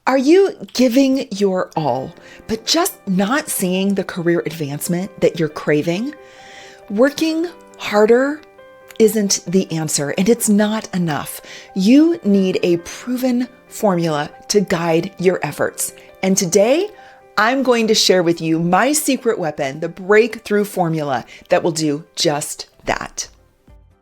Are you giving your all, but just not seeing the career advancement that you're craving? Working harder isn't the answer, and it's not enough. You need a proven formula to guide your efforts. And today, I'm going to share with you my secret weapon, the breakthrough formula that will do just that.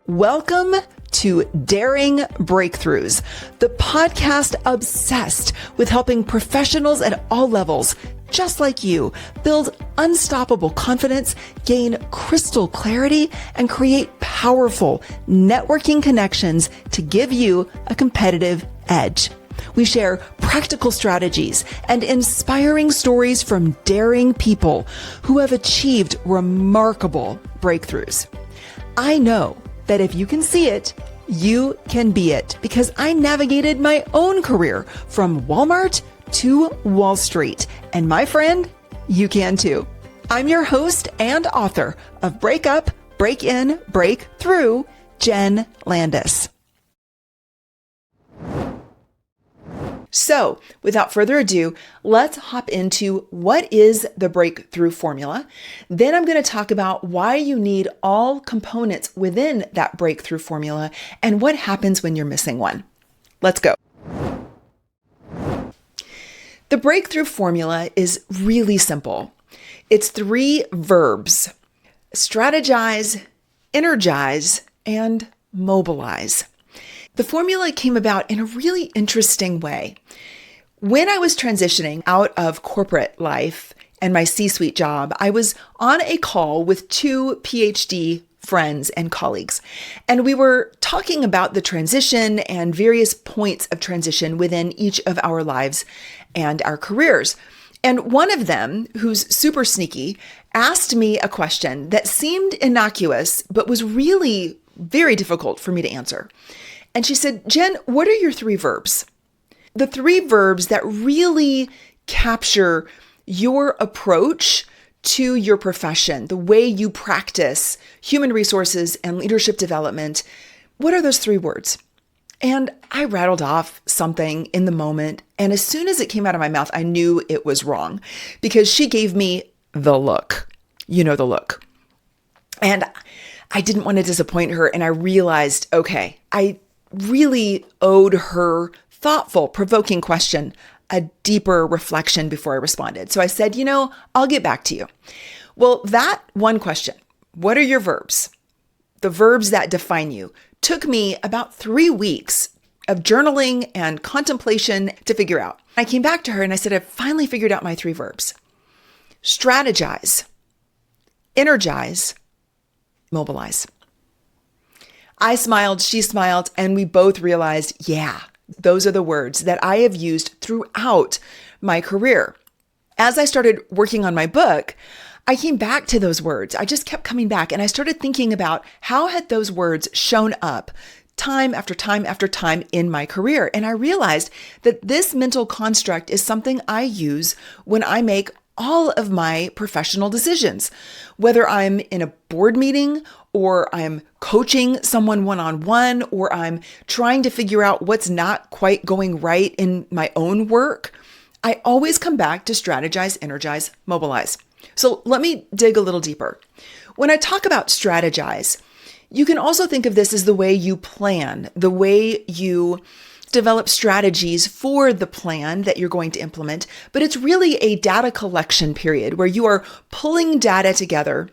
Welcome to Daring Breakthroughs, the podcast obsessed with helping professionals at all levels, just like you, build unstoppable confidence, gain crystal clarity, and create powerful networking connections to give you a competitive edge. We share practical strategies and inspiring stories from daring people who have achieved remarkable breakthroughs. I know that if you can see it, you can be it, because I navigated my own career from Walmart to Wall Street. And my friend, you can too. I'm your host and author of Break Up, Break In, Break Through, Jen Landis. So, without further ado, let's hop into what is the breakthrough formula. Then I'm going to talk about why you need all components within that breakthrough formula and what happens when you're missing one. Let's go. The breakthrough formula is really simple. It's 3 verbs: strategize, energize, and mobilize. The formula came about in a really interesting way. When I was transitioning out of corporate life and my C-suite job, I was on a call with 2 PhD friends and colleagues, and we were talking about the transition and various points of transition within each of our lives and our careers. And one of them, who's super sneaky, asked me a question that seemed innocuous, but was really very difficult for me to answer. And she said, "Jen, what are your 3 verbs? The 3 verbs that really capture your approach to your profession, the way you practice human resources and leadership development. What are those 3 words?" And I rattled off something in the moment. And as soon as it came out of my mouth, I knew it was wrong, because she gave me the look. You know, the look. And I didn't want to disappoint her. And I realized, okay, I really owed her thoughtful, provoking question a deeper reflection before I responded. So I said, I'll get back to you. Well, that one question, what are your verbs? The verbs that define you, took me about 3 weeks of journaling and contemplation to figure out. I came back to her and I said, I've finally figured out my 3 verbs: strategize, energize, mobilize. I smiled, she smiled, and we both realized, yeah, those are the words that I have used throughout my career. As I started working on my book, I came back to those words. I just kept coming back, and I started thinking about how had those words shown up time after time after time in my career. And I realized that this mental construct is something I use when I make all of my professional decisions, whether I'm in a board meeting or I'm coaching someone one-on-one, or I'm trying to figure out what's not quite going right in my own work. I always come back to strategize, energize, mobilize. So let me dig a little deeper. When I talk about strategize, you can also think of this as the way you plan, the way you develop strategies for the plan that you're going to implement, but it's really a data collection period where you are pulling data together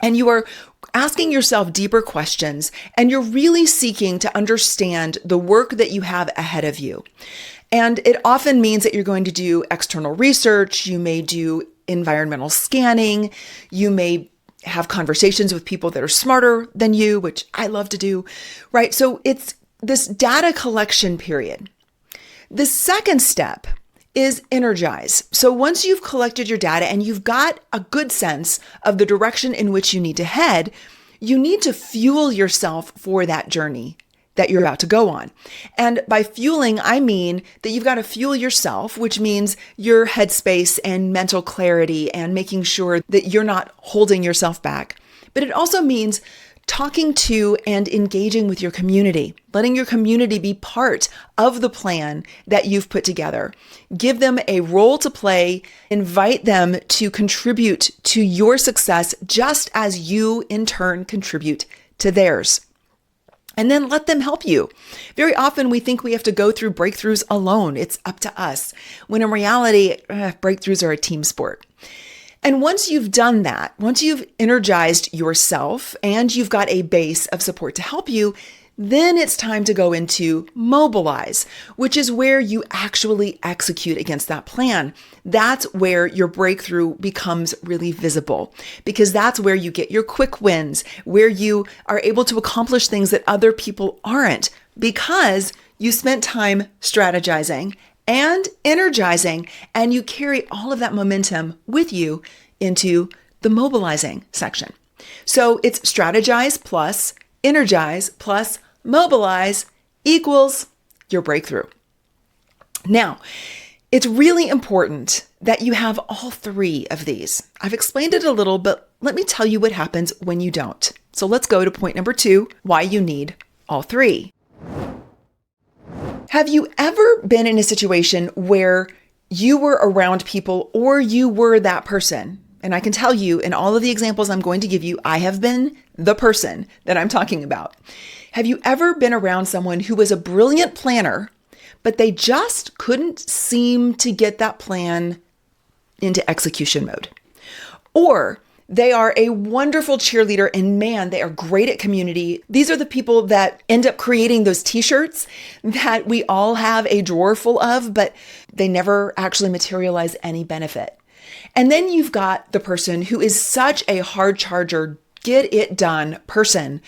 and you are asking yourself deeper questions, and you're really seeking to understand the work that you have ahead of you. And it often means that you're going to do external research, you may do environmental scanning, you may have conversations with people that are smarter than you, which I love to do, right? So it's this data collection period. The second step is energize. So once you've collected your data and you've got a good sense of the direction in which you need to head, you need to fuel yourself for that journey that you're about to go on. And by fueling, I mean that you've got to fuel yourself, which means your headspace and mental clarity and making sure that you're not holding yourself back. But it also means talking to and engaging with your community, letting your community be part of the plan that you've put together. Give them a role to play, invite them to contribute to your success just as you in turn contribute to theirs. And then let them help you. Very often we think we have to go through breakthroughs alone. It's up to us. When in reality, breakthroughs are a team sport. And once you've done that, once you've energized yourself and you've got a base of support to help you, then it's time to go into Mobilize, which is where you actually execute against that plan. That's where your breakthrough becomes really visible, because that's where you get your quick wins, where you are able to accomplish things that other people aren't, because you spent time strategizing and energizing, and you carry all of that momentum with you into the mobilizing section. So it's strategize plus energize plus mobilize equals your breakthrough. Now, it's really important that you have all three of these. I've explained it a little, but let me tell you what happens when you don't. So let's go to point number 2, why you need all three. Have you ever been in a situation where you were around people or you were that person? And I can tell you in all of the examples I'm going to give you, I have been the person that I'm talking about. Have you ever been around someone who was a brilliant planner, but they just couldn't seem to get that plan into execution mode? Or they are a wonderful cheerleader and man, they are great at community. These are the people that end up creating those t-shirts that we all have a drawer full of, but they never actually materialize any benefit. And then you've got the person who is such a hard charger, get it done person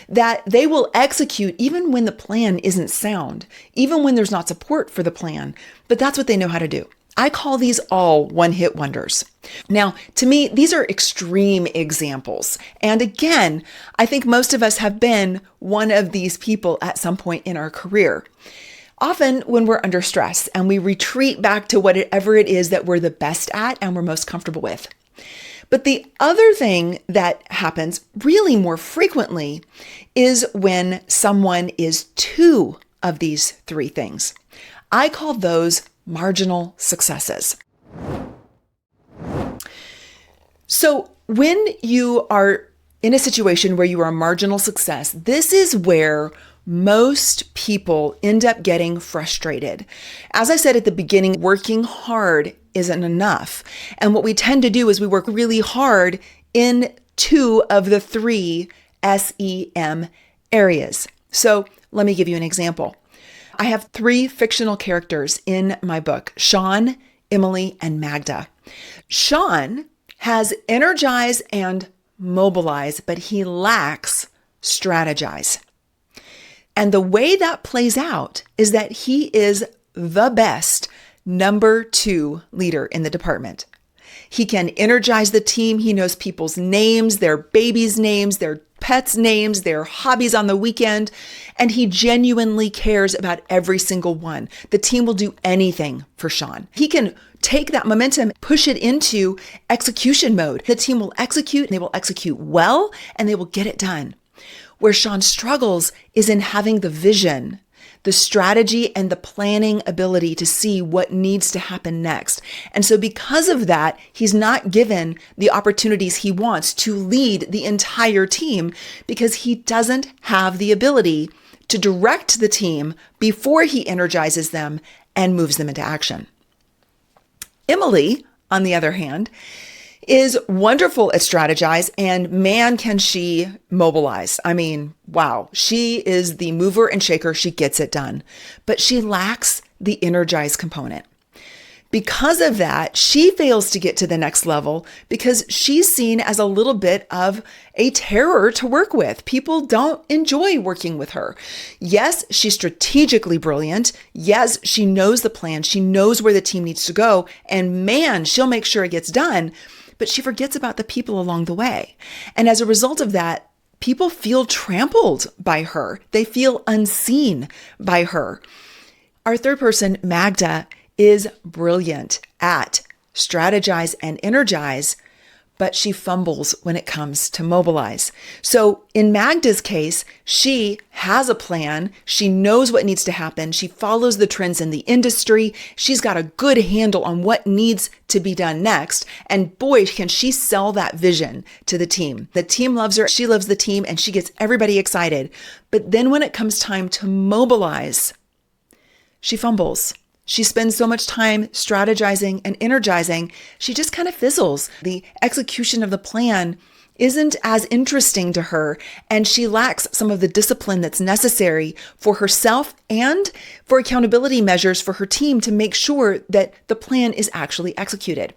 that they will execute even when the plan isn't sound, even when there's not support for the plan, but that's what they know how to do. I call these all one-hit wonders. Now, to me, these are extreme examples. And again, I think most of us have been one of these people at some point in our career. Often when we're under stress and we retreat back to whatever it is that we're the best at and we're most comfortable with. But the other thing that happens really more frequently is when someone is two of these three things. I call those marginal successes. So when you are in a situation where you are a marginal success, this is where most people end up getting frustrated. As I said at the beginning, working hard isn't enough. And what we tend to do is we work really hard in two of the three S.E.M. areas. So let me give you an example. I have 3 fictional characters in my book, Shawn, Emily, and Magda. Shawn has Energize and Mobilize, but he lacks Strategize. And the way that plays out is that he is the best number 2 leader in the department. He can energize the team. He knows people's names, their babies' names, their pets' names, their hobbies on the weekend, and he genuinely cares about every single one. The team will do anything for Shawn. He can take that momentum, push it into execution mode. The team will execute, and they will execute well, and they will get it done. Where Shawn struggles is in having the vision, the strategy, and the planning ability to see what needs to happen next. And so because of that, he's not given the opportunities he wants to lead the entire team because he doesn't have the ability to direct the team before he energizes them and moves them into action. Emily, on the other hand, is wonderful at Strategize, and man, can she mobilize. I mean, wow, she is the mover and shaker. She gets it done, but she lacks the Energize component. Because of that, she fails to get to the next level because she's seen as a little bit of a terror to work with. People don't enjoy working with her. Yes, she's strategically brilliant. Yes, she knows the plan. She knows where the team needs to go. And man, she'll make sure it gets done. But she forgets about the people along the way. And as a result of that, people feel trampled by her. They feel unseen by her. Our third person, Magda, is brilliant at Strategize and Energize, but she fumbles when it comes to mobilize. So in Magda's case, she has a plan. She knows what needs to happen. She follows the trends in the industry. She's got a good handle on what needs to be done next. And boy, can she sell that vision to the team. The team loves her. She loves the team, and she gets everybody excited. But then when it comes time to mobilize, she fumbles. She spends so much time strategizing and energizing, she just kind of fizzles. The execution of the plan isn't as interesting to her, and she lacks some of the discipline that's necessary for herself and for accountability measures for her team to make sure that the plan is actually executed.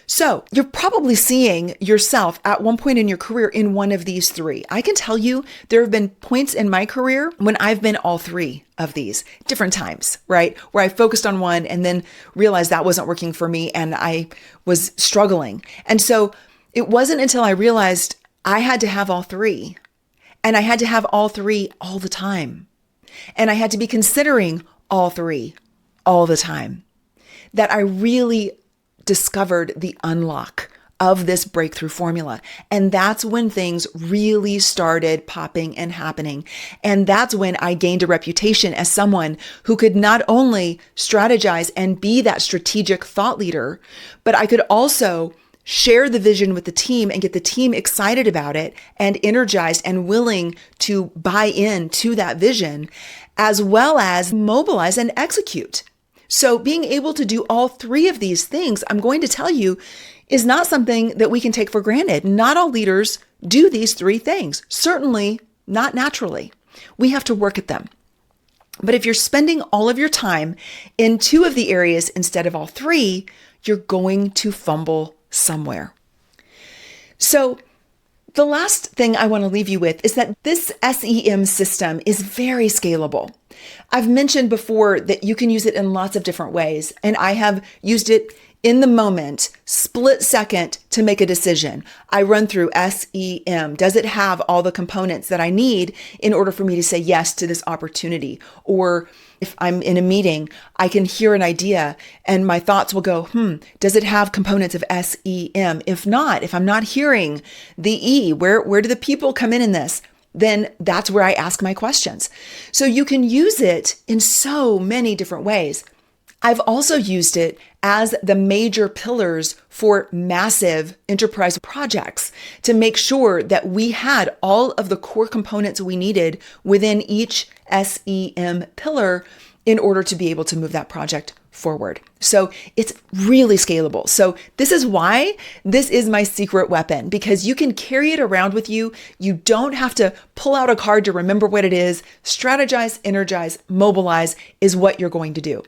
So you're probably seeing yourself at one point in your career in one of these three. I can tell you there have been points in my career when I've been all three of these different times, right? Where I focused on one and then realized that wasn't working for me and I was struggling. And so it wasn't until I realized I had to have all three, and I had to have all three all the time. And I had to be considering all three all the time, that I really discovered the unlock of this breakthrough formula. And that's when things really started popping and happening. And that's when I gained a reputation as someone who could not only strategize and be that strategic thought leader, but I could also share the vision with the team and get the team excited about it and energized and willing to buy in to that vision, as well as mobilize and execute. So being able to do all three of these things, I'm going to tell you, is not something that we can take for granted. Not all leaders do these three things, certainly not naturally. We have to work at them. But if you're spending all of your time in two of the areas instead of all three, you're going to fumble somewhere. So the last thing I want to leave you with is that this S.E.M. system is very scalable. I've mentioned before that you can use it in lots of different ways, and I have used it in the moment, split second to make a decision. I run through S.E.M. Does it have all the components that I need in order for me to say yes to this opportunity? Or if I'm in a meeting, I can hear an idea and my thoughts will go, does it have components of S.E.M.? If not, if I'm not hearing the E, where do the people come in this? Then that's where I ask my questions. So you can use it in so many different ways. I've also used it as the major pillars for massive enterprise projects to make sure that we had all of the core components we needed within each S.E.M. pillar in order to be able to move that project forward. So it's really scalable. So this is why this is my secret weapon, because you can carry it around with you. You don't have to pull out a card to remember what it is. Strategize, energize, mobilize is what you're going to do.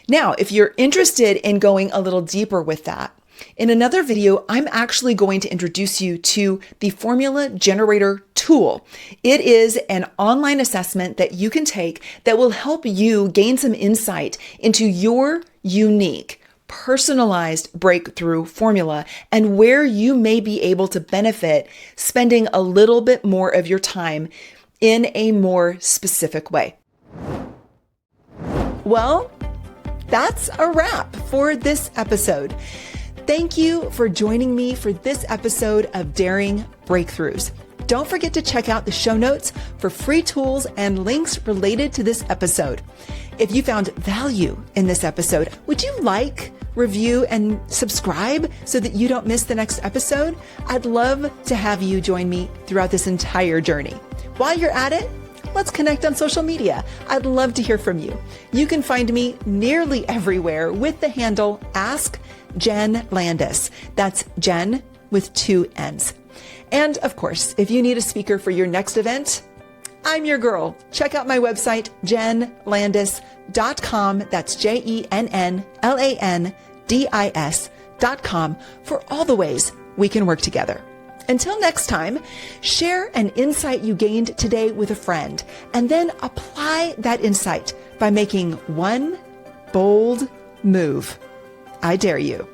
Now, if you're interested in going a little deeper with that, in another video, I'm actually going to introduce you to the Formula Generator tool. It is an online assessment that you can take that will help you gain some insight into your unique, personalized breakthrough formula and where you may be able to benefit spending a little bit more of your time in a more specific way. Well, that's a wrap for this episode. Thank you for joining me for this episode of Daring Breakthroughs. Don't forget to check out the show notes for free tools and links related to this episode. If you found value in this episode, would you like, review, and subscribe so that you don't miss the next episode? I'd love to have you join me throughout this entire journey. While you're at it, let's connect on social media. I'd love to hear from you. You can find me nearly everywhere with the handle Ask Jen Landis. That's Jen with 2 N's. And of course, if you need a speaker for your next event, I'm your girl. Check out my website, jenlandis.com. That's JENNLANDIS.com for all the ways we can work together. Until next time, share an insight you gained today with a friend, and then apply that insight by making one bold move. I dare you.